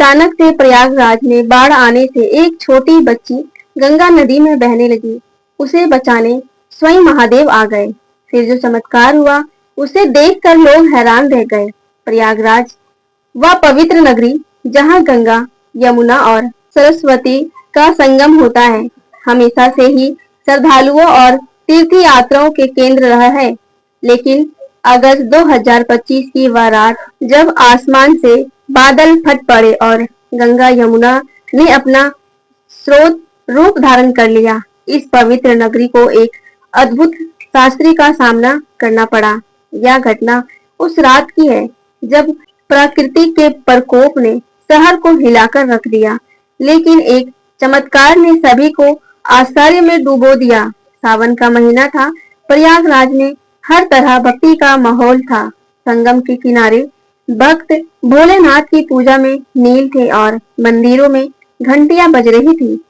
अचानक से प्रयागराज में बाढ़ आने से एक छोटी बच्ची गंगा नदी में बहने लगी। उसे बचाने स्वयं महादेव आ गए। फिर जो चमत्कार हुआ उसे देखकर लोग हैरान रह गए। प्रयागराज वह पवित्र नगरी जहां गंगा, यमुना और सरस्वती का संगम होता है, हमेशा से ही श्रद्धालुओं और तीर्थ यात्राओं के केंद्र रहा है। लेकिन अगस्त 2025 की वह रात जब आसमान से बादल फट पड़े और गंगा यमुना ने अपना स्रोत रूप धारण कर लिया, इस पवित्र नगरी को एक अद्भुत शास्त्री का सामना करना पड़ा। यह घटना उस रात की है जब प्रकृति के प्रकोप ने शहर को हिलाकर रख दिया, लेकिन एक चमत्कार ने सभी को आश्चर्य में डुबो दिया। सावन का महीना था। प्रयागराज में हर तरह भक्ति का माहौल था। संगम के किनारे भक्त भोलेनाथ की पूजा में लीन थे और मंदिरों में घंटियां बज रही थी।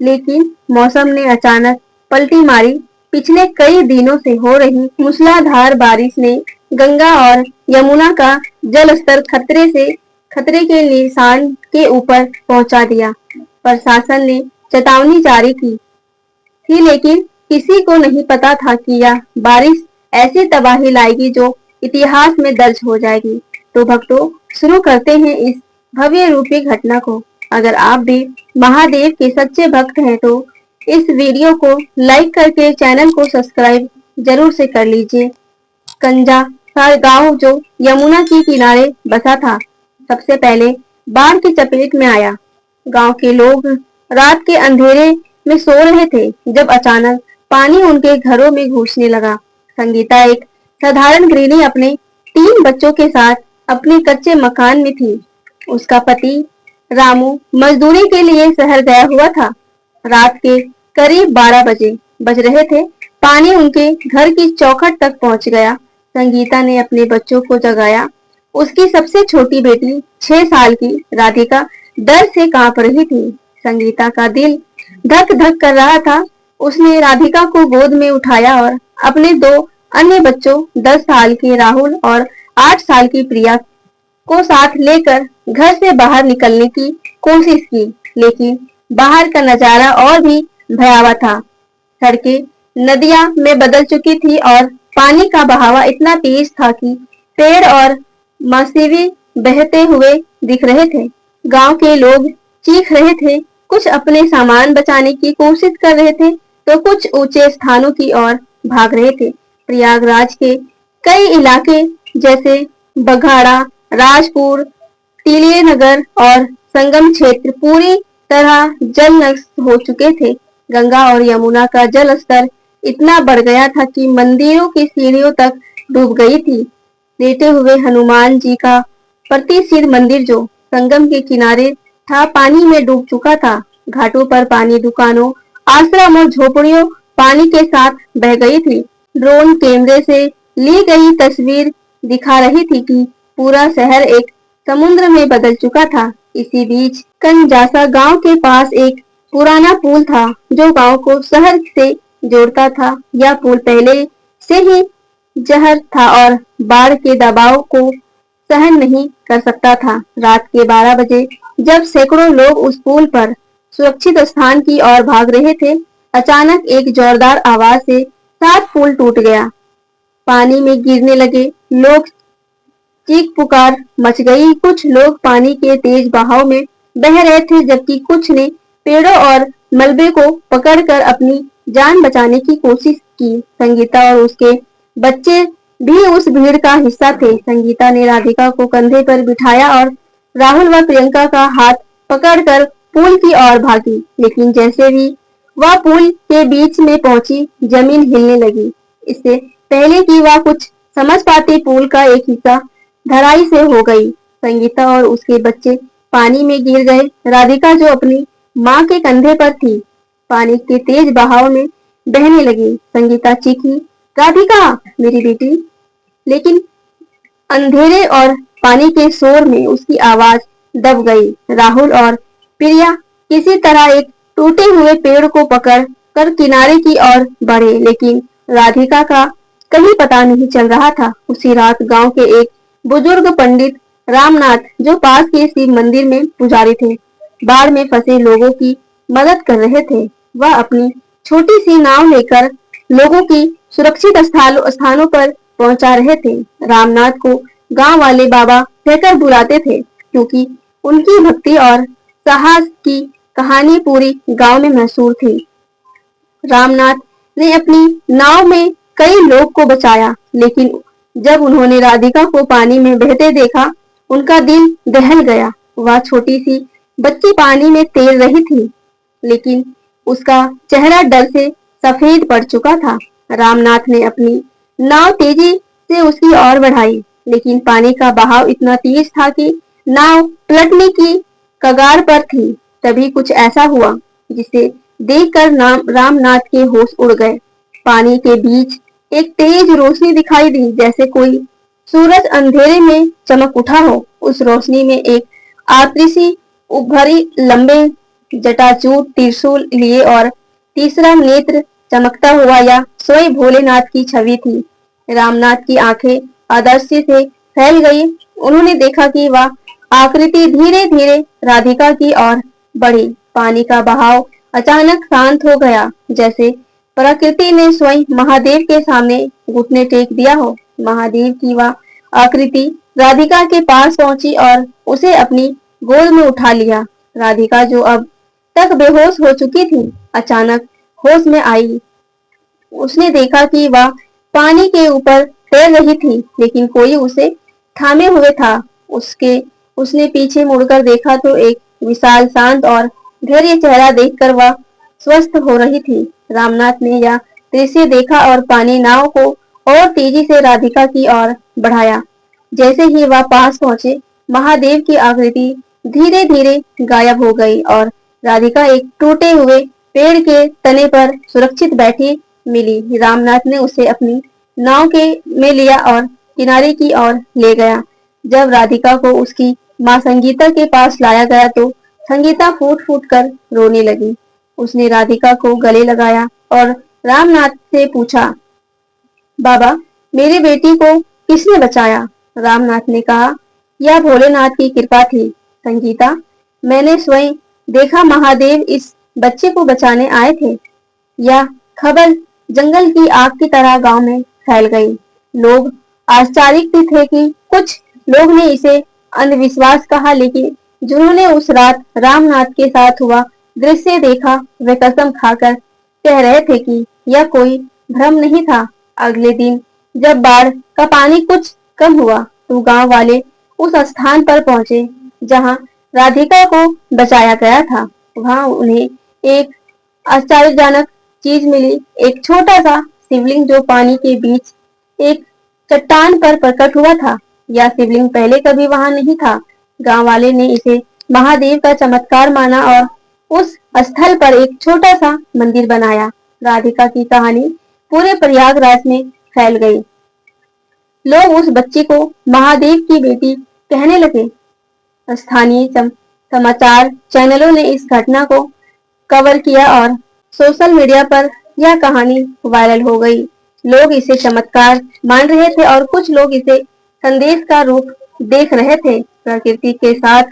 लेकिन मौसम ने अचानक पलटी मारी। पिछले कई दिनों से हो रही मूसलाधार बारिश ने गंगा और यमुना का जल स्तर खतरे के निशान के ऊपर पहुंचा दिया। प्रशासन ने चेतावनी जारी की थी, लेकिन किसी को नहीं पता था कि यह बारिश ऐसी तबाही लाएगी जो इतिहास में दर्ज हो जाएगी। तो भक्तों, शुरू करते हैं इस भव्य रूपी घटना को। अगर आप भी महादेव के सच्चे भक्त हैं तो इस वीडियो को लाइक करके चैनल को सब्सक्राइब जरूर से कर लीजिए। कंजा का गांव जो यमुना के किनारे बसा था, सबसे पहले बाढ़ की चपेट में आया। गांव के लोग रात के अंधेरे में सो रहे थे जब अचानक पानी उनके घरों में घुसने लगा। संगीता एक साधारण गृहिणी अपने 3 बच्चों के साथ अपने कच्चे मकान में थी। उसका पति रामू मजदूरी के लिए शहर गया हुआ था। रात के करीब 12 बज रहे थे। पानी उनके घर की चौखट तक पहुंच गया। संगीता ने अपने बच्चों को जगाया। उसकी सबसे छोटी बेटी 6 साल की राधिका डर से कांप रही थी। संगीता का दिल धक धक कर रहा था। उसने राधिका को गोद में उठाया और अपने 2 अन्य बच्चों 10 साल के राहुल और 8 साल की प्रिया को साथ लेकर घर से बाहर निकलने की कोशिश की, लेकिन बाहर का नजारा और भी भयावह था। सड़कें नदियां में बदल चुकी थी और पानी का बहाव इतना तेज था कि पेड़ और मसीवी बहते हुए दिख रहे थे। गांव के लोग चीख रहे थे, कुछ अपने सामान बचाने की कोशिश कर रहे थे तो कुछ ऊंचे स्थानों की ओर भाग रहे थे। प्रयागराज के कई इलाके जैसे बघाड़ा, राजपुर, तिलिये नगर और संगम क्षेत्र पूरी तरह जलमग्न हो चुके थे। गंगा और यमुना का जल स्तर इतना बढ़ गया था कि मंदिरों की सीढ़ियों तक डूब गई थी। लेटे हुए हनुमान जी का प्रतिष्ठित मंदिर जो संगम के किनारे था, पानी में डूब चुका था। घाटों पर पानी दुकानों, आश्रम और झोपड़ियों पानी के साथ बह गई थी। ड्रोन कैमरे से ली गई तस्वीर दिखा रही थी कि पूरा शहर एक समुद्र में बदल चुका था। इसी बीच कंजासा गांव के पास एक पुराना पुल था जो गांव को शहर से जोड़ता था। यह पुल पहले से ही जहर था और बाढ़ के दबाव को सहन नहीं कर सकता था। रात के 12 बजे जब सैकड़ों लोग उस पुल पर सुरक्षित स्थान की ओर भाग रहे थे, अचानक एक जोरदार आवाज से 7 पुल टूट गया। पानी में गिरने लगे। लोग चीख पुकार मच गई। कुछ लोग पानी के तेज बहाव में बह रहे थे, जबकि कुछ ने पेड़ों और मलबे को पकड़कर अपनी जान बचाने की कोशिश की। संगीता और उसके बच्चे भी उस भीड़ का हिस्सा थे। संगीता ने राधिका को कंधे पर बिठाया और राहुल व प्रियंका का हाथ पकड़कर पुल की ओर भागी, लेकिन जैसे ही वह पुल के बीच में पहुंची, जमीन हिलने लगी। इससे पहले कि वह कुछ समझ पाती, पुल का एक हिस्सा धराई से हो गई। संगीता और उसके बच्चे पानी में गिर गए। राधिका जो अपनी माँ के कंधे पर थी, पानी के तेज बहाव में बहने लगी। संगीता चीखी, राधिका मेरी बेटी, लेकिन अंधेरे और पानी के शोर में उसकी आवाज दब गई। राहुल और प्रिया किसी तरह एक टूटे हुए पेड़ को पकड़ कर किनारे की ओर बढ़े, लेकिन राधिका का कहीं पता नहीं चल रहा था। उसी रात गांव के एक बुजुर्ग पंडित रामनाथ, जो पास के शिव मंदिर में पुजारी थे, बाढ़ में फंसे लोगों की मदद कर रहे थे। वह अपनी छोटी सी नाव लेकर लोगों की सुरक्षित स्थानों पर पहुंचा रहे थे। रामनाथ को गांव वाले बाबा कहकर बुलाते थे, क्योंकि उनकी भक्ति और साहस की कहानी पूरी गांव में मशहूर थी। रामनाथ ने अपनी नाव में कई लोग को बचाया, लेकिन जब उन्होंने राधिका को पानी में बहते देखा, उनका दिल दहल गया। वह छोटी सी बच्ची पानी में तैर रही थी, लेकिन उसका चेहरा डर से सफेद पड़ चुका था। रामनाथ ने अपनी नाव तेजी से उसकी ओर बढ़ाई, लेकिन पानी का बहाव इतना तेज था कि नाव पलटने की कगार पर थी। तभी कुछ ऐसा हुआ जिसे देखकर रामनाथ के होश उड़ गए। पानी के बीच एक तेज रोशनी दिखाई दी, जैसे कोई सूरज अंधेरे में चमक उठा हो। उस रोशनी में एक आकृति उभरी, लंबे जटाजूट त्रिशूल लिए और तीसरा नेत्र चमकता हुआ या स्वयं भोलेनाथ की छवि थी। रामनाथ की आंखें अदृश्य से फैल गई। उन्होंने देखा कि वह आकृति धीरे धीरे राधिका की ओर बढ़ी। पानी का बहाव अचानक शांत हो गया, जैसे प्रकृति ने स्वयं महादेव के सामने घुटने टेक दिया हो। महादेव की वह आकृति राधिका के पास पहुंची और उसे अपनी गोद में उठा लिया। राधिका, जो अब तक बेहोश हो चुकी थी, अचानक होश में आई। उसने देखा कि वह पानी के ऊपर तैर रही थी, लेकिन कोई उसे थामे हुए था। उसने पीछे मुड़कर देखा तो एक विशाल, शांत और धैर्य चेहरा देखकर वह स्वस्थ हो रही थी। रामनाथ ने यह दृश्य देखा और पानी नाव को और तेजी से राधिका की ओर बढ़ाया। जैसे ही वह पास पहुंचे, महादेव की आकृति धीरे धीरे गायब हो गई और राधिका एक टूटे हुए पेड़ के तने पर सुरक्षित बैठी मिली। रामनाथ ने उसे अपनी नाव के में लिया और किनारे की ओर ले गया। जब राधिका को उसकी माँ संगीता के पास लाया गया तो संगीता फूट फूट कर रोने लगी। उसने राधिका को गले लगाया और रामनाथ से पूछा, बाबा, मेरी बेटी को किसने बचाया? रामनाथ ने कहा, यह भोलेनाथ की कृपा थी संगीता। मैंने स्वयं देखा, महादेव इस बच्चे को बचाने आए थे। यह खबर जंगल की आग की तरह गांव में फैल गई। लोग आश्चर्यचकित थे कि कुछ लोग ने इसे अंधविश्वास कहा, लेकिन जिन्होंने उस रात रामनाथ के साथ हुआ दृश्य देखा, वे कसम खाकर कह रहे थे कि यह कोई भ्रम नहीं था। अगले दिन जब बाढ़ का पानी कुछ कम हुआ तो गांव वाले उस स्थान पर पहुंचे जहां राधिका को बचाया गया था। वहां उन्हें एक आश्चर्यजनक चीज मिली, एक छोटा सा शिवलिंग जो पानी के बीच एक चट्टान पर प्रकट हुआ था। यह शिवलिंग पहले कभी वहां नहीं था। गांव वाले ने इसे महादेव का चमत्कार माना और उस स्थल पर एक छोटा सा मंदिर बनाया। राधिका की कहानी पूरे प्रयागराज में फैल गई। लोग उस बच्ची को महादेव की बेटी कहने लगे। स्थानीय समाचार चैनलों ने इस घटना को कवर किया और सोशल मीडिया पर यह कहानी वायरल हो गई। लोग इसे चमत्कार मान रहे थे और कुछ लोग इसे संदेश का रूप देख रहे थे। प्रकृति के साथ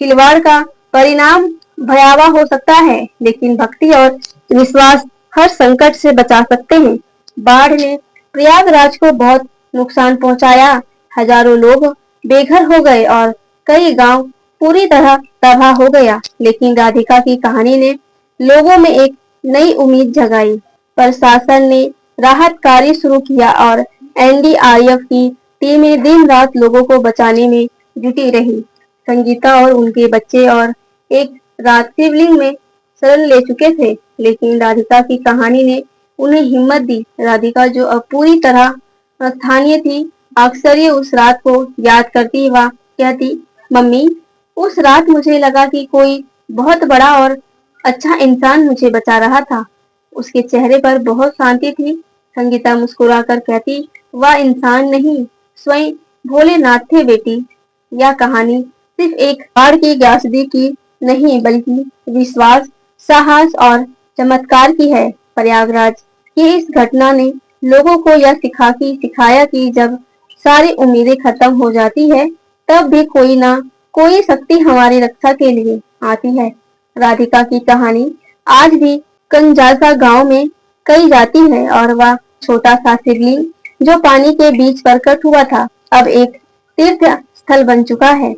खिलवाड़ का परिणाम भयावह हो सकता है, लेकिन भक्ति और विश्वास हर संकट से बचा सकते हैं। बाढ़ ने प्रयागराज को बहुत नुकसान पहुंचाया। हजारों लोग बेघर हो गए और कई गांव पूरी तरह तबाह हो गया। लेकिन राधिका की कहानी ने लोगों में एक नई उम्मीद जगाई। प्रशासन ने राहत कार्य शुरू किया और एनडीआरएफ की टीमें दिन रात लोगों को बचाने में जुटी रही। संगीता और उनके बच्चे और एक रात शिवलिंग में शरण ले चुके थे, लेकिन राधिका की कहानी ने उन्हें हिम्मत दी। राधिका, जो अब पूरी तरह स्थानीय थी, अक्सर ये उस रात को याद करती व कहती, मम्मी, उस रात मुझे लगा कि कोई बहुत बड़ा और अच्छा इंसान मुझे बचा रहा था। उसके चेहरे पर बहुत शांति थी। संगीता मुस्कुराकर कहती, वह इंसान नहीं, स्वयं भोलेनाथ थे बेटी। यह कहानी सिर्फ एक बाढ़ की त्रासदी की नहीं, बल्कि विश्वास, साहस और चमत्कार की है। प्रयागराज की इस घटना ने लोगों को यह सिखाया कि जब सारी उम्मीदें खत्म हो जाती है, तब भी कोई ना कोई शक्ति हमारी रक्षा के लिए आती है। राधिका की कहानी आज भी कंजासा गांव में कही जाती है और वह छोटा सा शिवलिंग जो पानी के बीच प्रकट हुआ था अब एक तीर्थ स्थल बन चुका है।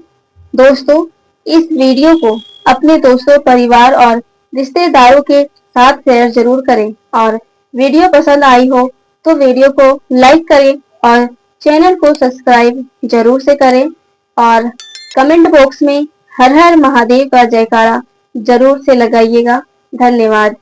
दोस्तों, इस वीडियो को अपने दोस्तों, परिवार और रिश्तेदारों के साथ शेयर जरूर करें और वीडियो पसंद आई हो तो वीडियो को लाइक करें और चैनल को सब्सक्राइब जरूर से करें और कमेंट बॉक्स में हर हर महादेव का जयकारा जरूर से लगाइएगा। धन्यवाद।